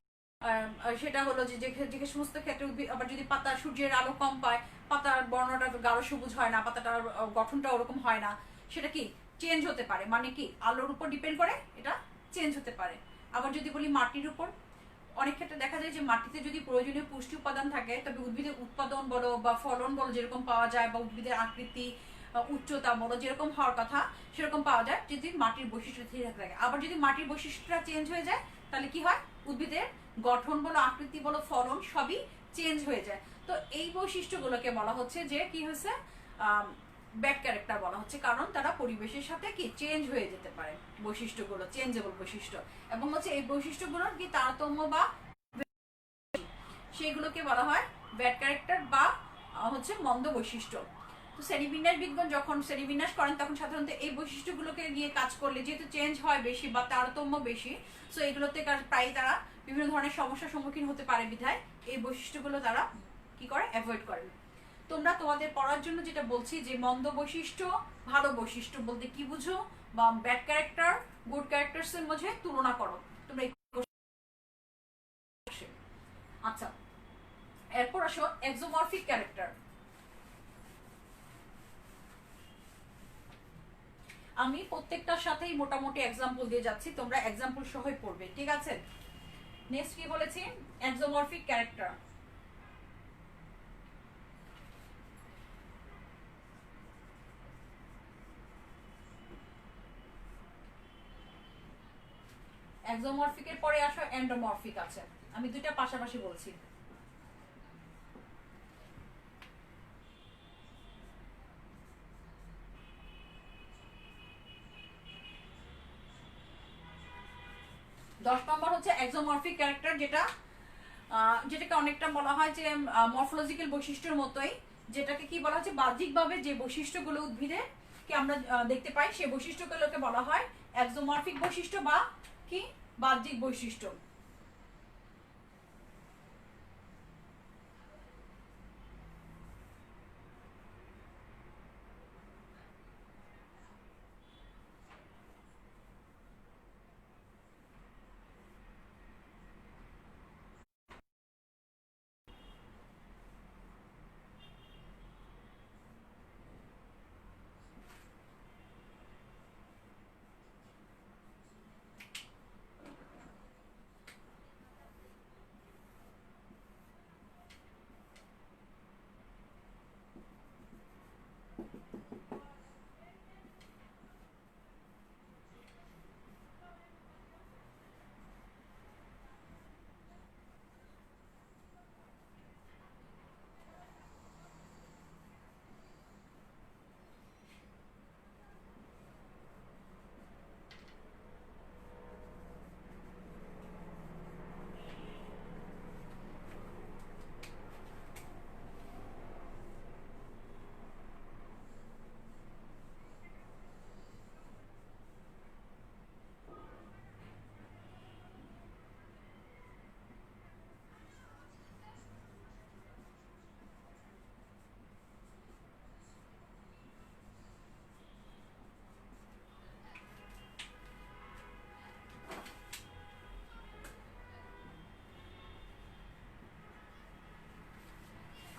সেটা হলো যে যে সমস্ত ক্ষেত্রে উদ্ভিদ, আবার যদি পাতা সূর্যের আলো কম পায় পাতার বর্ণটা গাঢ় সবুজ হয় না, পাতাটার গঠনটা ওরকম হয় না, সেটা কি চেঞ্জ হতে পারে, মানে কি আলোর উপর ডিপেন্ড করে এটা চেঞ্জ হতে পারে। আবার যদি বলি মাটির উপর, অনেক ক্ষেত্রে দেখা যায় যে মাটিতে যদি প্রয়োজনীয় পুষ্টি উপাদান থাকে তবে উদ্ভিদের উৎপাদন বলো বা ফলন বলো যেরকম পাওয়া যায়, বা উদ্ভিদের আকৃতি উচ্চতা বলো যেরকম হওয়ার কথা সেরকম পাওয়া যায় যদি মাটির বৈশিষ্ট্য ঠিক থাকে। আবার যদি মাটির বৈশিষ্ট্যটা চেঞ্জ হয়ে যায় তাহলে কি হয়, উদ্ভিদের গঠন বলো, আকৃতি বলো, ফলন সবই চেঞ্জ হয়ে যায়। তো এই বৈশিষ্ট্যগুলোকে বলা হচ্ছে যে কি হয়েছে ব্যাড ক্যারেক্টার বলা হচ্ছে, কারণ তারা পরিবেশের সাথে কি চেঞ্জ হয়ে যেতে পারে, বৈশিষ্ট্যগুলো চেঞ্জেবল বৈশিষ্ট্য, এবং হচ্ছে এই বৈশিষ্ট্যগুলোর কি তারতম্য বা সেগুলোকে বলা হয় ব্যাড ক্যারেক্টার বা হচ্ছে মন্দ বৈশিষ্ট্য। তো শ্রেণীবিন্যাসবিদগণ যখন শ্রেণীবিন্যাস করেন তখন সাধারণত এই বৈশিষ্ট্যগুলোকে নিয়ে কাজ করলে, যেহেতু চেঞ্জ হয় বেশি বা তারতম্য বেশি, সো এগুলোতে প্রায় তারা বিভিন্ন ধরনের সমস্যার সম্মুখীন হতে পারে বিধায় এই বৈশিষ্ট্যগুলো তারা কি করে, অ্যাভয়েড করেন। তোমরা তোমাদের পড়ার জন্য যেটা বলছি যে মন্দ বৈশিষ্ট্য ভালো বৈশিষ্ট্য বলতে কি বুঝো, বা ব্যাড ক্যারেক্টার গুড ক্যারেক্টার্স এর মধ্যে তুলনা করো তোমরা। আচ্ছা, এরপর আসো এক্সোমরফিক ক্যারেক্টার। আমি প্রত্যেকটার সাথেই মোটামুটি এক্সাম্পল দিয়ে যাচ্ছি, তোমরা এক্সাম্পল সহই পড়বে, ঠিক আছে? নেক্সট কি বলেছি, এক্সোমরফিক ক্যারেক্টার। এক্সোমরফিকের পরে আসো এন্ডোমরফিক আছে, আমি দুইটা পাশাপাশি বলছি। দশ নম্বর হচ্ছে এক্সোমরফিক ক্যারেক্টার, যেটাকে অনেকটা বলা হয় যে মরফোলজিক্যাল বৈশিষ্ট্যের মতোই, যেটাকে কি বলা হচ্ছে বাহ্যিকভাবে যে বৈশিষ্ট্যগুলো উদ্ভিদে কি আমরা দেখতে পাই সেই বৈশিষ্ট্যগুলোকে বলা হয় এক্সোমরফিক বৈশিষ্ট্য বা কি বাহ্যিক বৈশিষ্ট্য।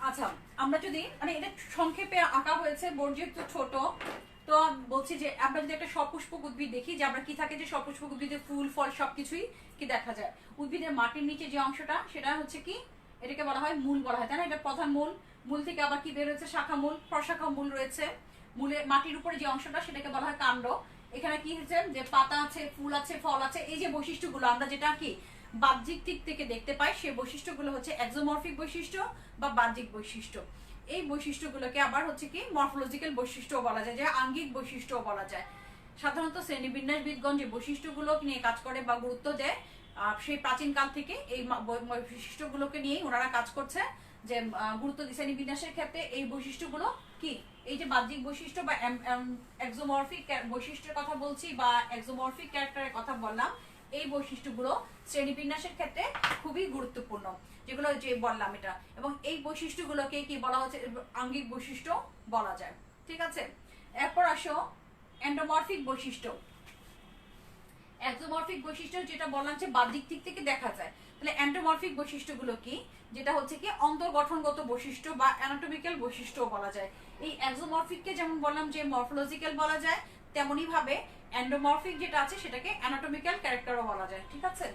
আচ্ছা, আমরা যদি মানে এটা সংক্ষেপে আঁকা হয়েছে, বোর্ড যেহেতু ছোট, তো বলছি যে আমরা যদি একটা সপুষ্পক উদ্ভিদ দেখি, যে আমরা কি থাকে যে সপুষ্পক উদ্ভিদে ফুল ফল সবকিছুই কি দেখা যায়, উদ্ভিদের মাটির নিচে যে অংশটা সেটা হচ্ছে কি, এটাকে বলা হয় মূল বলা হয়, তাই না? এটা প্রধান মূল, মূল থেকে আবার কি বের হয়েছে শাখা মূল, প্রশাখা মূল রয়েছে, মূলে মাটির উপরে যে অংশটা সেটাকে বলা হয় কাণ্ড। এখানে কি হচ্ছে যে পাতা আছে, ফুল আছে, ফল আছে, এই যে বৈশিষ্ট্যগুলো আমরা যেটা কি বাহ্যিক দিক থেকে দেখতে পাই সেই বৈশিষ্ট্যগুলো হচ্ছে এক্সোমরফিক বৈশিষ্ট্য বা বাহ্যিক বৈশিষ্ট্য। এই বৈশিষ্ট্যগুলোকে আবার হচ্ছে কি মরফোলজিক্যাল বৈশিষ্ট্য বলা যায়, যে আঙ্গিক বৈশিষ্ট্য বলা যায়। সাধারণত শ্রেণীবিন্যাসবিদগণ যে বৈশিষ্ট্যগুলো নিয়ে কাজ করে বা গুরুত্ব দেয়, সেই প্রাচীনকাল থেকে এই বৈশিষ্ট্যগুলোকে নিয়েই ওনারা কাজ করছে, যে গুরুত্ব শ্রেণীবিন্যাসের ক্ষেত্রে এই বৈশিষ্ট্যগুলো কি, এই যে বাহ্যিক বৈশিষ্ট্য বা এক্সোমরফিক বৈশিষ্ট্যের কথা বলছি বা এক্সোমরফিক ক্যারেক্টারের কথা বললাম, এই বৈশিষ্ট্যগুলো শ্রেণীবিন্যাসের ক্ষেত্রে খুবই গুরুত্বপূর্ণ, যেগুলো যে বললাম এটা, এবং এই বৈশিষ্ট্যগুলোকে কি বলা হচ্ছে আঙ্গিক বৈশিষ্ট্য বলা যায়, ঠিক আছে? এরপর আসো এন্ডোমরফিক বৈশিষ্ট্য। এক্সোমরফিক বৈশিষ্ট্য যেটা বললাম যে বাহ্যিক দিক থেকে দেখা যায়, তাহলে এন্ডোমরফিক বৈশিষ্ট্যগুলো কি, যেটা হচ্ছে কি অন্তর্গঠনগত বৈশিষ্ট্য বা অ্যানাটমিক্যাল বৈশিষ্ট্য বলা যায়। এই এক্সোমরফিককে যেমন বললাম যে মরফোলজিক্যাল বলা যায়, তেমনি ভাবে এন্ডোমরফিক যেটা আছে সেটাকে অ্যানাটমিক্যাল ক্যারেক্টারও বলা যায়, ঠিক আছে?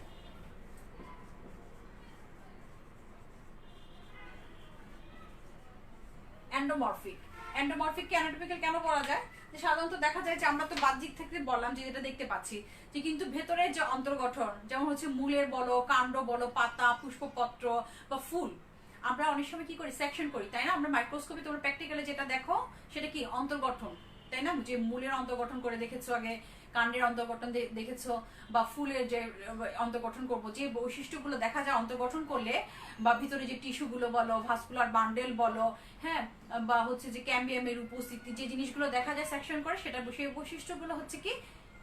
এন্ডোমরফিক, এন্ডোমরফিককে অ্যানাটমিক্যাল কেন বলা যায়, যে সাধারণত দেখা যায় যে আমরা তো বাহ্যিক থেকে বললাম যে যেটা দেখতে পাচ্ছি, যে কিন্তু ভেতরের যে অন্তর্গঠন, যেমন হচ্ছে মূলের বলো, কাণ্ড বলো, পাতা, পুষ্পপত্র বা ফুল, আমরা অনেক সময় কি করি, সেকশন করি, তাই না? আমরা মাইক্রোস্কোপে তোমরা প্র্যাকটিক্যালে যেটা দেখো সেটা কি অন্তর্গঠন, তাই না? যে মূলের অন্তর্গঠন করে দেখেছো, আগে কাণ্ডের অন্তর্গঠন দেখেছো, বা ফুলের যে অন্তর্গঠন করবো, যে বৈশিষ্ট্যগুলো দেখা যায় অন্তর্গঠন করলে, বা ভিতরে যে টিস্যুগুলো বলো, ভাস্কুলার বান্ডেল বলো, হ্যাঁ, বা হচ্ছে যে ক্যাম্বিয়ামের উপস্থিতি, যে জিনিসগুলো দেখা যায় সেকশন করে, সেটা সেই বৈশিষ্ট্যগুলো হচ্ছে কি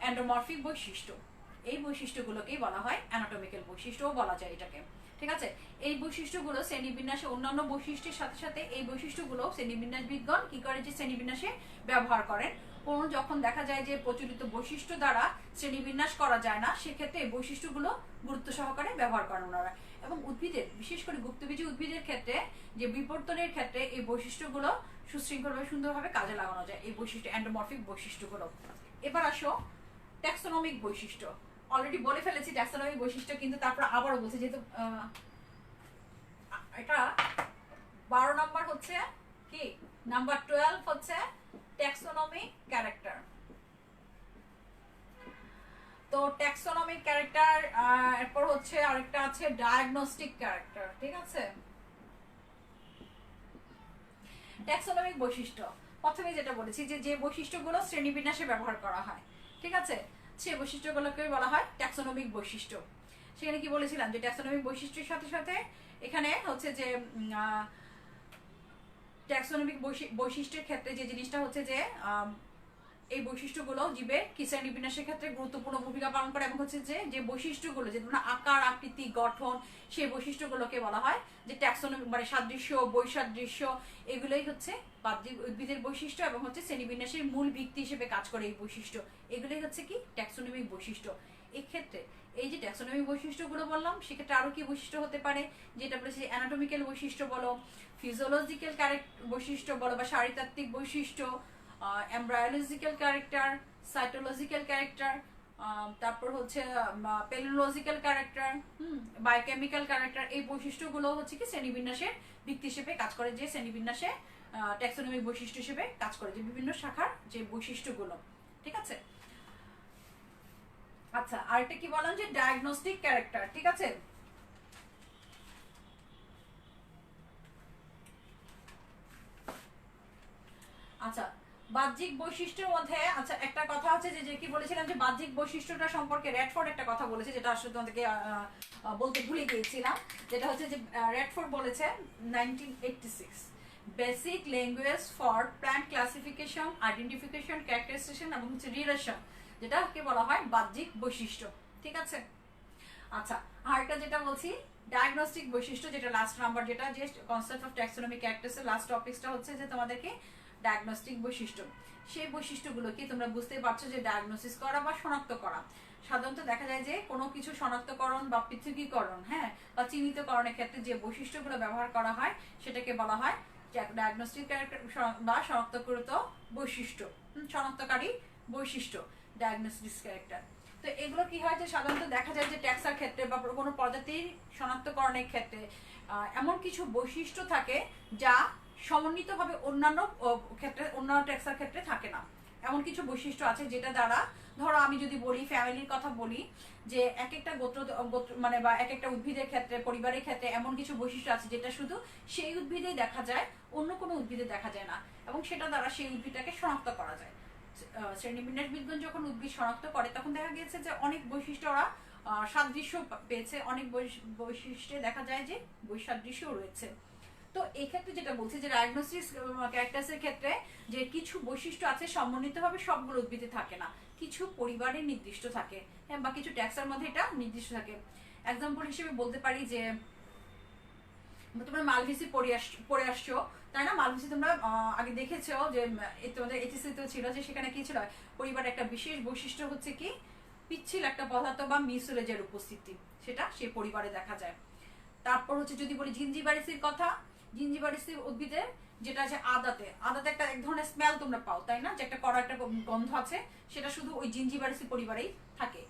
এন্ডোমরফিক বৈশিষ্ট্য। এই বৈশিষ্ট্যগুলোকেই বলা হয় অ্যানাটমিক্যাল বৈশিষ্ট্যও বলা যায় এটাকে, ঠিক আছে? এই বৈশিষ্ট্যগুলো শ্রেণীবিন্যাসে অন্যান্য বৈশিষ্ট্যের সাথে সাথে এই বৈশিষ্ট্যগুলো শ্রেণীবিন্যাসবিদগণ কি করে, যে শ্রেণীবিন্যাসে ব্যবহার করেন। কোন যখন দেখা যায় যে প্রচলিত বৈশিষ্ট্য দ্বারা শ্রেণীবিন্যাস করা যায় না, সেক্ষেত্রে এই বৈশিষ্ট্যগুলো গুরুত্ব সহকারে ব্যবহার করেন ওনারা। এবং উদ্ভিদের, বিশেষ করে গুপ্তবীজী উদ্ভিদের ক্ষেত্রে, যে বিবর্তনের ক্ষেত্রে এই বৈশিষ্ট্যগুলো সুশৃঙ্খলভাবে সুন্দরভাবে কাজে লাগানো যায়, এই বৈশিষ্ট্য এন্ডোমরফিক বৈশিষ্ট্যগুলো। এবার আসো ট্যাক্সোনমিক বৈশিষ্ট্য। অলরেডি বলে ফেলেছি ট্যাক্সোনমিক বৈশিষ্ট্য, কিন্তু তারপর আবারও বলছি, যেহেতু এটা 12 নম্বর হচ্ছে কি, নাম্বার 12 হচ্ছে ট্যাক্সোনমিক ক্যারেক্টার। তো ট্যাক্সোনমিক ক্যারেক্টার, এরপর হচ্ছে আরেকটা আছে ডায়াগনস্টিক ক্যারেক্টার, ঠিক আছে? ট্যাক্সোনমিক বৈশিষ্ট্য, প্রথমে যেটা বলেছি যে যে বৈশিষ্ট্যগুলো শ্রেণীবিন্যাসে ব্যবহার করা হয়, ঠিক আছে, সেই বৈশিষ্ট্যগুলোকে বলা হয় ট্যাক্সোনমিক বৈশিষ্ট্য। সেখানে কি বলেছিলাম যে ট্যাক্সোনমিক বৈশিষ্ট্যের সাথে সাথে এখানে হচ্ছে যে ট্যাক্সোনমিক বৈশিষ্ট্যের ক্ষেত্রে যে জিনিসটা হচ্ছে যে এই বৈশিষ্ট্যগুলো জীবের কি শ্রেণীবিন্যাসের ক্ষেত্রে গুরুত্বপূর্ণ ভূমিকা পালন করে, এবং হচ্ছে যে যে বৈশিষ্ট্যগুলো, যে ধরুন আকার, আকৃতি, গঠন, সেই বৈশিষ্ট্যগুলোকে বলা হয় যে ট্যাক্সোনমিক, মানে সাদৃশ্য, বৈসাদৃশ্য, এগুলোই হচ্ছে বাহ্যিক উদ্ভিদের বৈশিষ্ট্য, এবং হচ্ছে শ্রেণীবিন্যাসের মূল ভিত্তি হিসেবে কাজ করে এই বৈশিষ্ট্য। এগুলোই হচ্ছে কি ট্যাক্সোনমিক বৈশিষ্ট্য। এক্ষেত্রে এই যে ট্যাক্সোনমিক বৈশিষ্ট্যগুলো বললাম, সেক্ষেত্রে আরো কি বৈশিষ্ট্য হতে পারে, যেটা বলেছি অ্যানাটমিক্যাল বৈশিষ্ট্য বলো, ফিজিওলজিক্যাল বৈশিষ্ট্য বলো, বা শারীরতাত্ত্বিক বৈশিষ্ট্য, এমব্রায়োলজিক্যাল ক্যারেক্টার, সাইটোলজিক্যাল ক্যারেক্টার, তারপর হচ্ছে পেলোলজিক্যাল ক্যারেক্টার, বায়োকেমিক্যাল ক্যারেক্টার। এই বৈশিষ্ট্যগুলো হচ্ছে কি শ্রেণীবিন্যাসের ভিত্তি হিসেবে কাজ করে, যে শ্রেণীবিন্যাসে ট্যাক্সোনমিক বৈশিষ্ট্য হিসেবে কাজ করে, যে বিভিন্ন শাখার যে বৈশিষ্ট্যগুলো, ঠিক আছে? আচ্ছা, আরেকটা কি বললাম যে ডায়াগনস্টিক ক্যারেক্টার, ঠিক আছে? আচ্ছা, বাহ্যিক বৈশিষ্ট্যের মধ্যে, আচ্ছা একটা কথা আছে যে কি বলেছিলাম যে বাহ্যিক বৈশিষ্ট্যটা সম্পর্কে রেডফোর্ড একটা কথা বলেছে, যেটা আসলে তোমাদেরকে বলতে ভুলে গিয়েছিলাম, যেটা হচ্ছে যে রেডফোর্ড বলেছে 1986 basic language for plant classification, identification, characterisation এবং হচ্ছে রিলেশন, যেটাকে বলা হয় বাহ্যিক বৈশিষ্ট্য, ঠিক আছে? আচ্ছা, আরেকটা যেটা বলছি ডায়াগনস্টিক বৈশিষ্ট্য, যেটা লাস্ট নাম্বার, যেটা যে কনসেপ্ট অফ ট্যাক্সোনমিক ক্যারেক্টারসের লাস্ট টপিকসটা হচ্ছে যে তোমাদেরকে ডায়াগনস্টিক বৈশিষ্ট্য। সেই বৈশিষ্ট্যগুলোকে তোমরা বুঝতেই পারছো যে ডায়াগনোসিস করা বা শনাক্ত করা। সাধারণত দেখা যায় যে কোনো কিছু শনাক্তকরণ বা পৃথকীকরণ, হ্যাঁ, বা চিহ্নিতকরণের ক্ষেত্রে যে বৈশিষ্ট্যগুলো ব্যবহার করা হয় সেটাকে বলা হয় ডায়াগনস্টিক ক্যারেক্টার বা শনাক্তকৃত বৈশিষ্ট্য, শনাক্তকারী বৈশিষ্ট্য, ডায়াগনস্টিক ক্যারেক্টার। তো এগুলো কি হয় যে সাধারণত দেখা যায় যে ট্যাক্সার ক্ষেত্রে বা কোনো প্রজাতির শনাক্তকরণের ক্ষেত্রে এমন কিছু বৈশিষ্ট্য থাকে যা সমন্বিতভাবে অন্যান্য ক্ষেত্রে, অন্যান্য ট্যাক্সার ক্ষেত্রে থাকে না। এমন কিছু বৈশিষ্ট্য আছে যেটা দ্বারা, ধরো আমি যদি বলি ফ্যামিলির কথা বলি, যে এক একটা গোত্র মানে বা এক একটা উদ্ভিদের ক্ষেত্রে, পরিবারের ক্ষেত্রে এমন কিছু বৈশিষ্ট্য আছে যেটা শুধু সেই উদ্ভিদেই দেখা যায়, অন্য কোনো উদ্ভিদে দেখা যায় না, এবং সেটা দ্বারা সেই উদ্ভিদটাকে শনাক্ত করা যায়। শ্রেণীবিন্যাসবিদগণ যখন উদ্ভিদ শনাক্ত করে, তখন দেখা গিয়েছে যে অনেক বৈশিষ্ট্য ওরা সাদৃশ্য পেয়েছে, অনেক বৈশিষ্ট্যে দেখা যায় যে বৈসাদৃশ্য রয়েছে। তো এই ক্ষেত্রে যেটা বলছি যে ডায়াগনোসিস ক্যারেক্টারসের ক্ষেত্রে যে কিছু বৈশিষ্ট্য আছে সমন্বিতভাবে সবগুলো উদ্ভিদে থাকে না, কিছু পরিবারে নির্দিষ্ট থাকে, হ্যাঁ, বা কিছু ট্যাক্সের মধ্যে এটা নির্দিষ্ট থাকে। এক্সাম্পল হিসেবে বলতে পারি যে তোমরা মালভেসি পড়ে আসছো, তাই না? মালভেসি তোমরা আগে দেখেছো যে তোমাদের এইচএসসি ছিল, যে সেখানে কি ছিল, পরিবারের একটা বিশেষ বৈশিষ্ট্য হচ্ছে কি পিচ্ছিল একটা পদার্থ বা মিউসিলেজের উপস্থিতি, সেটা সেই পরিবারে দেখা যায়। তারপর হচ্ছে যদি বলি জিঞ্জিবারেসির কথা, জিঞ্জিবারেসি উদ্ভিদের যেটা আছে আদাতে একটা এক ধরনের স্মেল তোমরা পাও, তাই না? যে একটা কড়া একটা গন্ধ আছে, সেটা শুধু ওই জিঞ্জিবারেসি পরিবারেই থাকে।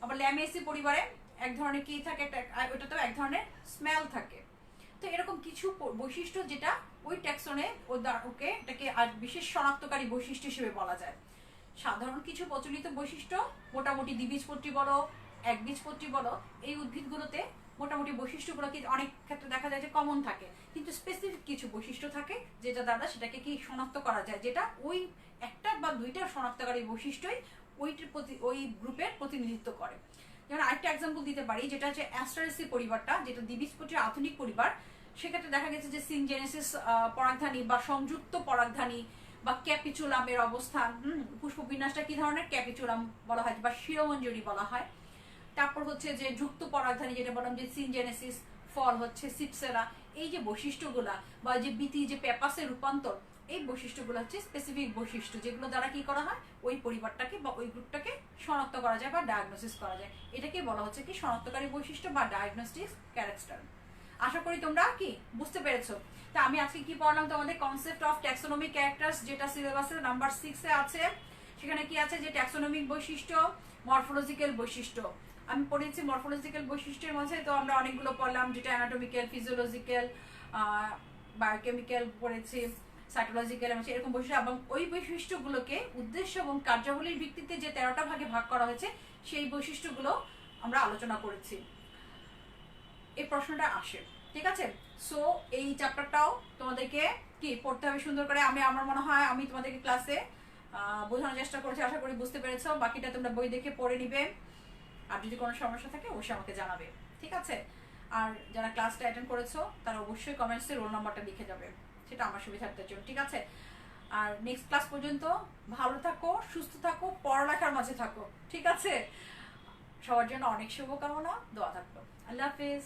আবার ল্যামিয়েসি পরিবারে এক ধরনের কি থাকে, একটা ওইটাতেও এক ধরনের স্মেল থাকে। তো এরকম কিছু বৈশিষ্ট্য যেটা ওই ট্যাক্সনে ওকে এটাকে আর বিশেষ শনাক্তকারী বৈশিষ্ট্য হিসেবে বলা যায়। সাধারণ কিছু প্রচলিত বৈশিষ্ট্য মোটামুটি দ্বিবীজপত্রী বলো, একবীজপত্রী বলো, এই উদ্ভিদগুলোতে মোটামুটি বৈশিষ্ট্যগুলো কি অনেক ক্ষেত্রে দেখা যায় যে কমন থাকে, কিন্তু স্পেসিফিক কিছু বৈশিষ্ট্য থাকে যেটা দ্বারা সেটাকে কি শনাক্ত করা যায়, যেটা ওই একটা বা দুইটা শনাক্তকারী বৈশিষ্ট্যই ওই গ্রুপের প্রতিনিধিত্ব করে। যেমন আরেকটা এক্সাম্পল দিতে পারি, যেটা হচ্ছে অ্যাস্টারেসি পরিবারটা, যেটা দ্বিবীজপত্রীর আধুনিক পরিবার। সেক্ষেত্রে দেখা গেছে যে সিনজেনেসিস পরাগধানী বা সংযুক্ত পরাগধানী বা ক্যাপিচুলামের অবস্থান, পুষ্পবিন্যাসটা কি ধরনের, ক্যাপিচুলাম বলা হয় বা শিরোমঞ্জরি বলা হয়। তারপর হচ্ছে যে যুক্ত পরাগধানী, যেটা বললাম যে সিনজেনেসিস, ফল হচ্ছে সিপসেরা। এই যে বৈশিষ্ট্যগুলা বা যে বিতি যে পেপাসের রূপান্তর, এই বৈশিষ্ট্যগুলো হচ্ছে স্পেসিফিক বৈশিষ্ট্য, যেগুলো দ্বারা কি করা হয় ওই পরিবারটাকে বা ওই গ্রুপটাকে শনাক্ত করা যায় বা ডায়াগনোসিস করা যায়। এটাকে বলা হচ্ছে কি শনাক্তকারী বৈশিষ্ট্য বা ডায়াগনস্টিক ক্যারেক্টার। আশা করি তোমরা কি বুঝতে পেরেছো। তা আমি আজকে কি পড়লাম তোমাদের, কনসেপ্ট অফ ট্যাক্সোনমিক ক্যারেক্টার্স, যেটা সিলেবাসের নাম্বার 6-এ আছে। সেখানে কি আছে যে ট্যাক্সোনমিক বৈশিষ্ট্য, মরফোলজিক্যাল বৈশিষ্ট্য। আমি পড়েছি মরফোলজিক্যাল বৈশিষ্ট্যের মধ্যে তো আমরা অনেকগুলো পড়লাম, যেটা অ্যানাটমিক্যাল, ফিজিওলজিক্যাল, বায়োকেমিক্যাল পড়েছি, সাইটোলজিক্যাল, এরকম বৈশিষ্ট্য। এবং ওই বৈশিষ্ট্যগুলোকে উদ্দেশ্য এবং কার্যাবলীর ভিত্তিতে যে 13টা ভাগে ভাগ করা হয়েছে, সেই বৈশিষ্ট্যগুলো আমরা আলোচনা করেছি। এই প্রশ্নটা আসে, ঠিক আছে। সো এই চ্যাপ্টারটাও তোমাদেরকে কি পড়তে হবে সুন্দর করে। আমার মনে হয় আমি তোমাদেরকে ক্লাসে বোঝানোর চেষ্টা করেছি, আশা করি বুঝতে পেরেছো। বাকিটা তোমরা বই দেখে পড়ে নিবে, আর যদি কোনো সমস্যা থাকে অবশ্যই আমাকে জানাবে, ঠিক আছে। আর যারা ক্লাসটা অ্যাটেন্ড করেছো তারা অবশ্যই কমেন্টসে রোল নাম্বারটা লিখে যাবে, সেটা আমার সুবিধার্থের জন্য, ঠিক আছে। আর নেক্সট ক্লাস পর্যন্ত ভালো থাকো, সুস্থ থাকো, পড়ালেখার মাঝে থাকো, ঠিক আছে। সবার জন্য অনেক শুভকামনা, দোয়া থাকলো। আল্লাহ হাফেজ।